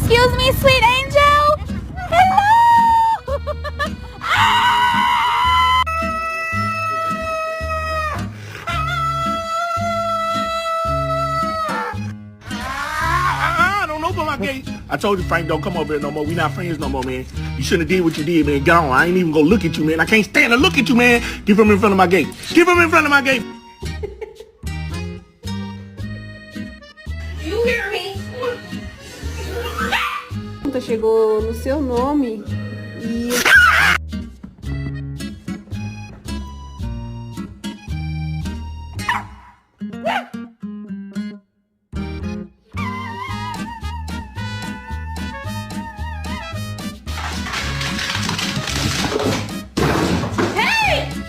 Excuse me, sweet angel. Hello. Don't open my gate. I told you, Frank, don't come over here no more. We not friends no more, man. You shouldn't have did what you did, man. Get on. I ain't even gonna look at you, man. I can't stand to look at you, man. Give him in front of my gate. Give him in front of my gate. You hear me? Chegou no seu nome e